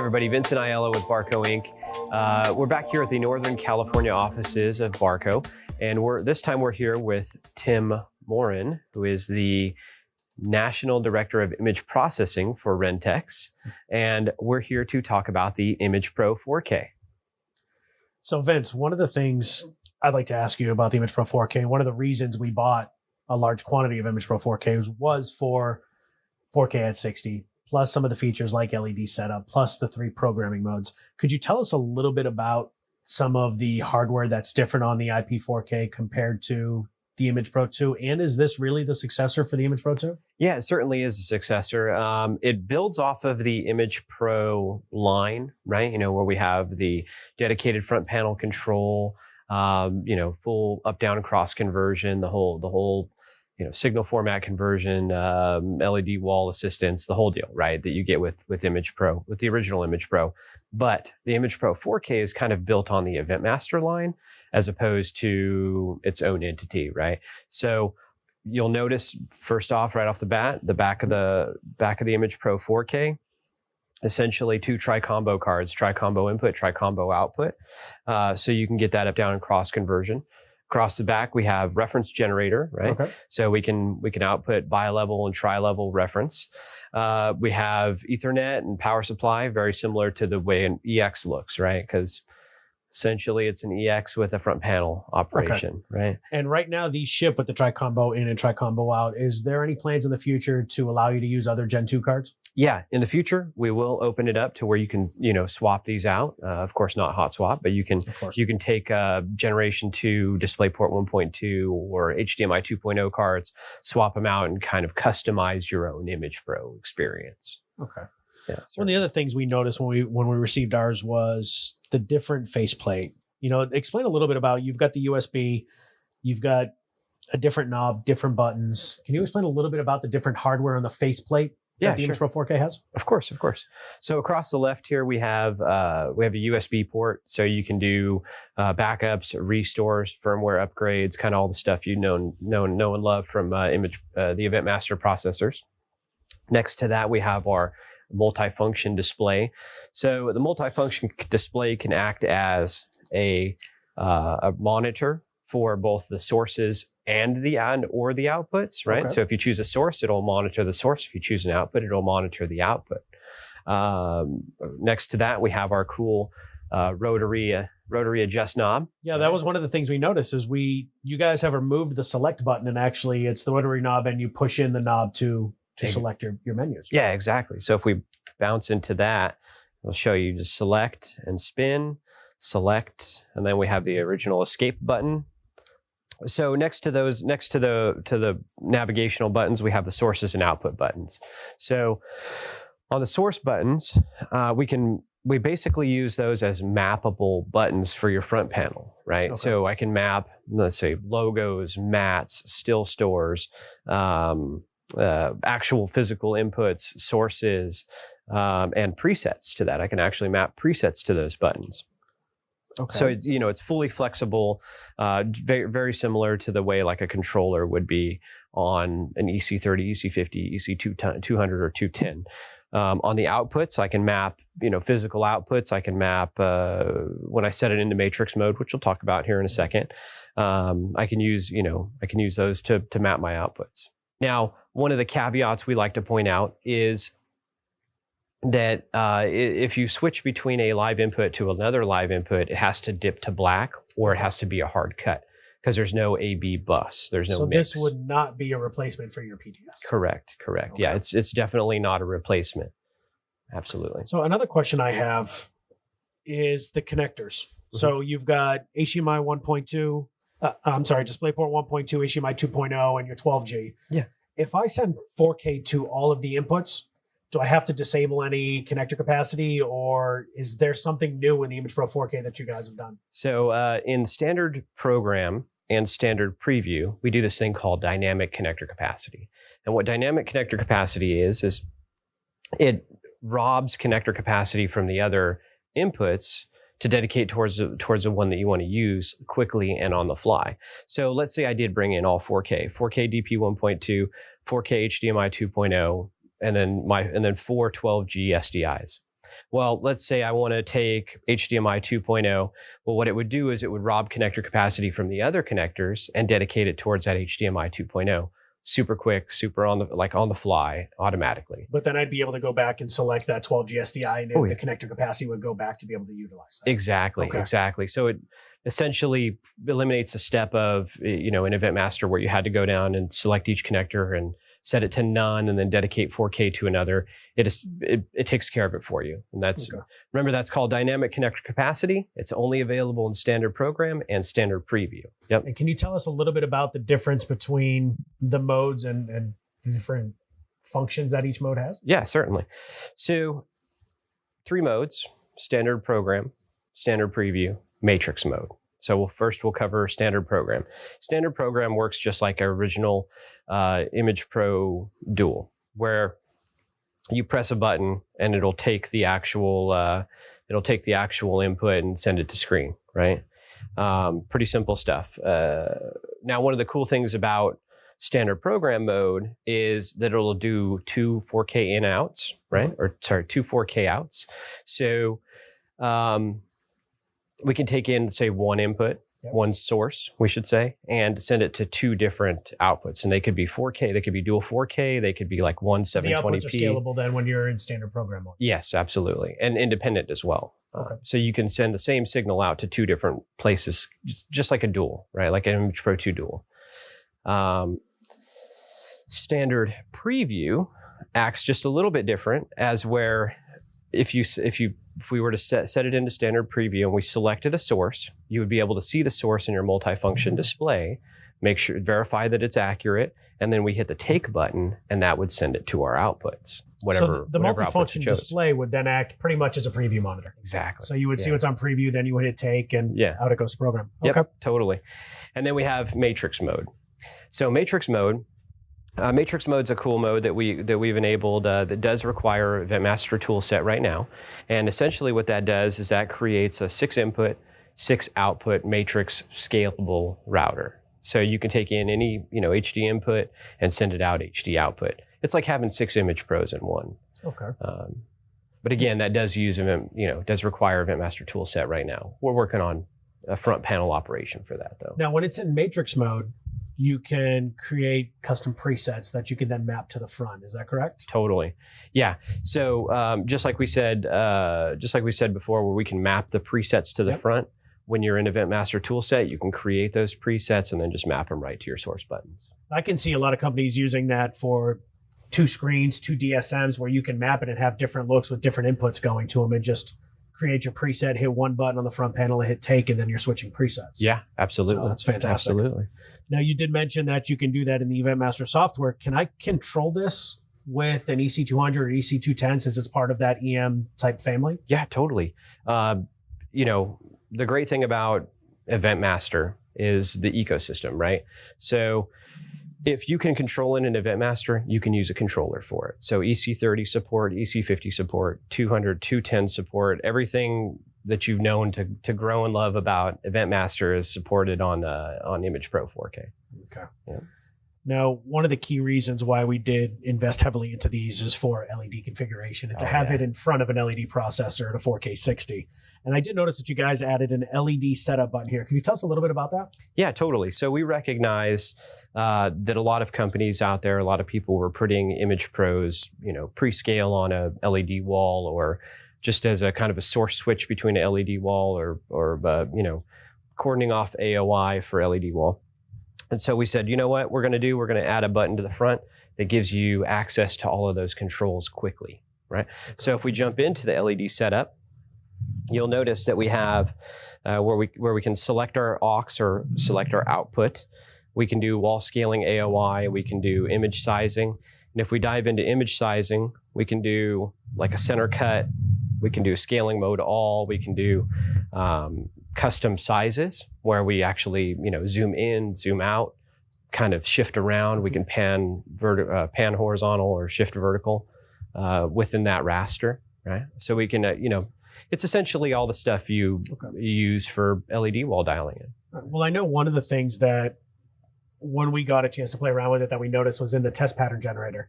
everybody, Vincent Aiello with Barco Inc. We're back here at the Northern California offices of Barco, and this time we're here with Tim Morin, who is the National Director of Image Processing for Rentex, and we're here to talk about the ImagePro 4K. So Vince, one of the things I'd like to ask you about the ImagePro 4K, one of the reasons we bought a large quantity of ImagePro 4K was for 4K at 60, plus some of the features like LED setup, plus the 3 programming modes. Could you tell us a little bit about some of the hardware that's different on the IP4K compared to the ImagePro 2? And is this really the successor for the ImagePro 2? Yeah, it certainly is a successor. It builds off of the ImagePro line, right? You know, where we have the dedicated front panel control, full up-down cross conversion, the whole signal format conversion, LED wall assistance, the whole deal, right? That you get with ImagePro, with the original ImagePro. But the ImagePro 4K is kind of built on the EventMaster line as opposed to its own entity, right? So you'll notice first off, right off the bat, the back of the ImagePro 4K, essentially 2 tri-combo cards, tri-combo input, tri-combo output. So you can get that up, down, and cross conversion. Across the back, we have reference generator, right? Okay. So we can output bi-level and tri-level reference. We have Ethernet and power supply, very similar to the way an EX looks, right? Because essentially it's an EX with a front panel operation, right? And right now these ship with the tri-combo in and tri-combo out. Is there any plans in the future to allow you to use other Gen 2 cards? Yeah, in the future, we will open it up to where you can, swap these out. Of course, not hot swap, but you can take Generation 2 DisplayPort 1.2 or HDMI 2.0 cards, swap them out, and kind of customize your own ImagePro experience. Okay. Yeah. One of the other things we noticed when we received ours was the different faceplate. Explain a little bit about, you've got the USB, you've got a different knob, different buttons. Can you explain a little bit about the different hardware on the faceplate? Yeah, the sure. ImagePro 4K has? Of course. So across the left here, we have a USB port, so you can do backups, restores, firmware upgrades, kind of all the stuff you know and love from the EventMaster processors. Next to that, we have our multifunction display. So the multifunction display can act as a monitor for both the sources and the outputs, right? Okay. So if you choose a source, it'll monitor the source. If you choose an output, it'll monitor the output. Next to that, we have our cool rotary adjust knob. Yeah, that was one of the things we noticed is you guys have removed the select button, and actually it's the rotary knob, and you push in the knob to select your menus. Yeah, exactly. So if we bounce into that, it'll show you to select and spin, select, and then we have the original escape button. So next to the navigational buttons, we have the sources and output buttons. So on the source buttons, we basically use those as mappable buttons for your front panel, right? Okay. So I can map, let's say, logos, mats, still stores, actual physical inputs, sources, and presets to that. I can actually map presets to those buttons. Okay. So, it's fully flexible, very, very similar to the way like a controller would be on an EC30, EC50, EC200, or 210. On the outputs, I can map, physical outputs. I can map, when I set it into matrix mode, which we'll talk about here in a second. I can use those to map my outputs. Now, one of the caveats we like to point out is that if you switch between a live input to another live input, it has to dip to black or it has to be a hard cut because there's no AB bus. There's no mix. So this would not be a replacement for your PDS? Correct. Okay. Yeah, it's definitely not a replacement. Absolutely. So another question I have is the connectors. Mm-hmm. So you've got HDMI 1.2, DisplayPort 1.2, HDMI 2.0, and your 12G. Yeah. If I send 4K to all of the inputs, do I have to disable any connector capacity, or is there something new in the ImagePro 4K that you guys have done? So in standard program and standard preview, we do this thing called dynamic connector capacity. And what dynamic connector capacity is it robs connector capacity from the other inputs to dedicate towards the one that you want to use quickly and on the fly. So let's say I did bring in all 4K DP 1.2, 4K HDMI 2.0, and then 4 12G SDIs. Well, let's say I want to take HDMI 2.0. Well, what it would do is it would rob connector capacity from the other connectors and dedicate it towards that HDMI 2.0. Super quick, super on the fly, automatically. But then I'd be able to go back and select that 12G SDI, and the connector capacity would go back to be able to utilize that. Exactly, exactly. So it essentially eliminates a step of, in Event Master where you had to go down and select each connector and set it to none and then dedicate 4K to another. It takes care of it for you. And remember, that's called dynamic connector capacity. It's only available in standard program and standard preview. Yep. And can you tell us a little bit about the difference between the modes and the different functions that each mode has? Yeah, certainly. So 3 modes: standard program, standard preview, matrix mode. So we'll cover standard program. Standard program works just like our original ImagePro Dual, where you press a button and it'll take the actual input and send it to screen, right? Pretty simple stuff. Now, one of the cool things about standard program mode is that it'll do 2 4K in outs, right? Or sorry, 2 4K outs. So we can take in, say, one input, one source, we should say, and send it to 2 different outputs. And they could be 4K, they could be dual 4K, they could be like 720p. The outputs are scalable then when you're in standard program mode. Yes, absolutely. And independent as well. So you can send the same signal out to 2 different places, just like a dual, right? Like an ImagePro 2 dual. Standard preview acts just a little bit different, as where if we were to set it into standard preview and we selected a source, you would be able to see the source in your multifunction display, verify that it's accurate, and then we hit the take button and that would send it to our outputs. So the multifunction display would then act pretty much as a preview monitor. Exactly. So you would see what's on preview, then you would hit take, and out it goes to program. Okay. Yep, totally. And then we have matrix mode. So matrix mode's a cool mode that we've enabled that does require Event Master toolset right now. And essentially what that does is that creates a 6 input, 6 output matrix scalable router. So you can take in any HD input and send it out HD output. It's like having 6 ImagePros in one. Okay. But again, that does require Event Master toolset right now. We're working on a front panel operation for that though. Now, when it's in matrix mode, you can create custom presets that you can then map to the front. Is that correct? Totally. Yeah. So just like we said before, where we can map the presets to the front, when you're in Event Master toolset, you can create those presets and then just map them right to your source buttons. I can see a lot of companies using that for 2 screens, 2 DSMs, where you can map it and have different looks with different inputs going to them, and just create your preset, hit one button on the front panel, and hit take, and then you're switching presets. Yeah, absolutely. So that's fantastic. Absolutely. Now, you did mention that you can do that in the Event Master software. Can I control this with an EC200 or EC210 since it's part of that EM type family? Yeah, totally. The great thing about Event Master is the ecosystem, right? So if you can control in an Event Master, you can use a controller for it. So EC30 support, EC50 support, 200, 210 support, everything that you've known to grow and love about Event Master is supported on ImagePro 4K. Okay. Yeah. Now, one of the key reasons why we did invest heavily into these is for LED configuration and to have it in front of an LED processor at a 4K 60. And I did notice that you guys added an LED setup button here. Can you tell us a little bit about that? Yeah, totally. So we recognize that a lot of companies out there, a lot of people were putting ImagePros, pre-scale on a LED wall, or just as a kind of a source switch between an LED wall, or cordoning off AOI for LED wall. And so we said, you know what we're going to do? We're going to add a button to the front that gives you access to all of those controls quickly, right? So if we jump into the LED setup, you'll notice that we have where we can select our aux or select our output. We can do wall scaling AOI. We can do image sizing. And if we dive into image sizing, we can do like a center cut. We can do scaling mode all. We can do custom sizes where we actually, zoom in, zoom out, kind of shift around. We can pan horizontal or shift vertical within that raster, right? So we can, it's essentially all the stuff you use for LED wall dialing in. Well, I know one of the things that when we got a chance to play around with it that we noticed was in the test pattern generator.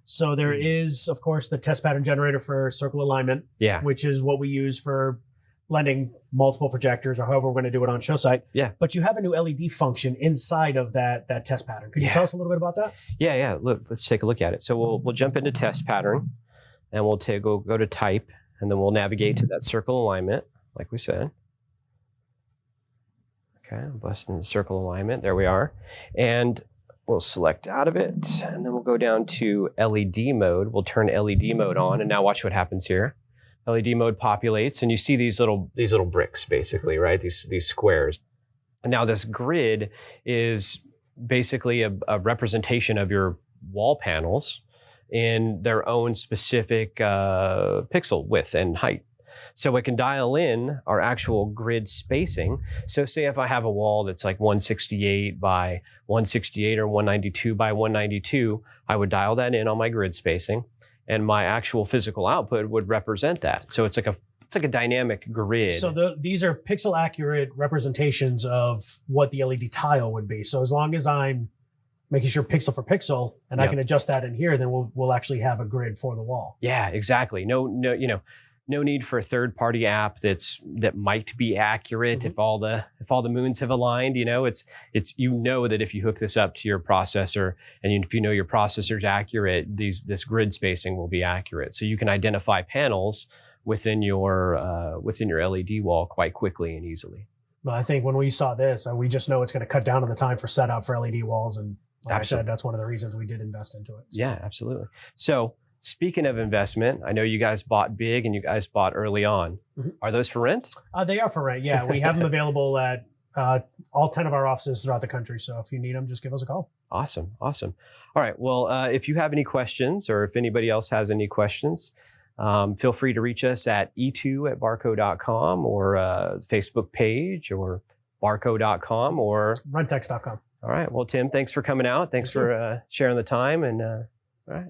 So there is, of course, the test pattern generator for circle alignment, Yeah. which is what we use for blending multiple projectors or however we're going to do it on show site. Yeah. But you have a new LED function inside of that test pattern. Could you tell us a little bit about that? Yeah. Look, let's take a look at it. So we'll jump into test pattern, and we'll go to type, and then we'll navigate to that circle alignment, like we said. Okay, bust into circle alignment. There we are. And we'll select out of it, and then we'll go down to LED mode. We'll turn LED mode on, and now watch what happens here. LED mode populates, and you see these little bricks, basically, right? These squares. And now this grid is basically a representation of your wall panels in their own specific pixel width and height. So it can dial in our actual grid spacing. So say if I have a wall that's like 168 by 168 or 192 by 192, I would dial that in on my grid spacing, and my actual physical output would represent that. So it's like a dynamic grid. So these are pixel accurate representations of what the LED tile would be. So as long as I'm making sure pixel for pixel, and I can adjust that in here, then we'll actually have a grid for the wall. Yeah, exactly. No need for a third-party app that might be accurate if all the moons have aligned. It's that if you hook this up to your processor, and if you know your processor's accurate, this grid spacing will be accurate. So you can identify panels within your LED wall quite quickly and easily. Well, I think when we saw this, we just know it's going to cut down on the time for setup for LED walls, and like I said, that's one of the reasons we did invest into it. So. Yeah, absolutely. So. Speaking of investment, I know you guys bought big and you guys bought early on. Mm-hmm. Are those for rent? They are for rent, yeah. We have them available at all 10 of our offices throughout the country. So if you need them, just give us a call. Awesome. All right. Well, if you have any questions, or if anybody else has any questions, feel free to reach us at e2@barco.com, or Facebook page, or barco.com, or rentex.com. All right. Well, Tim, thanks for coming out. Thanks for sharing the time. And all right.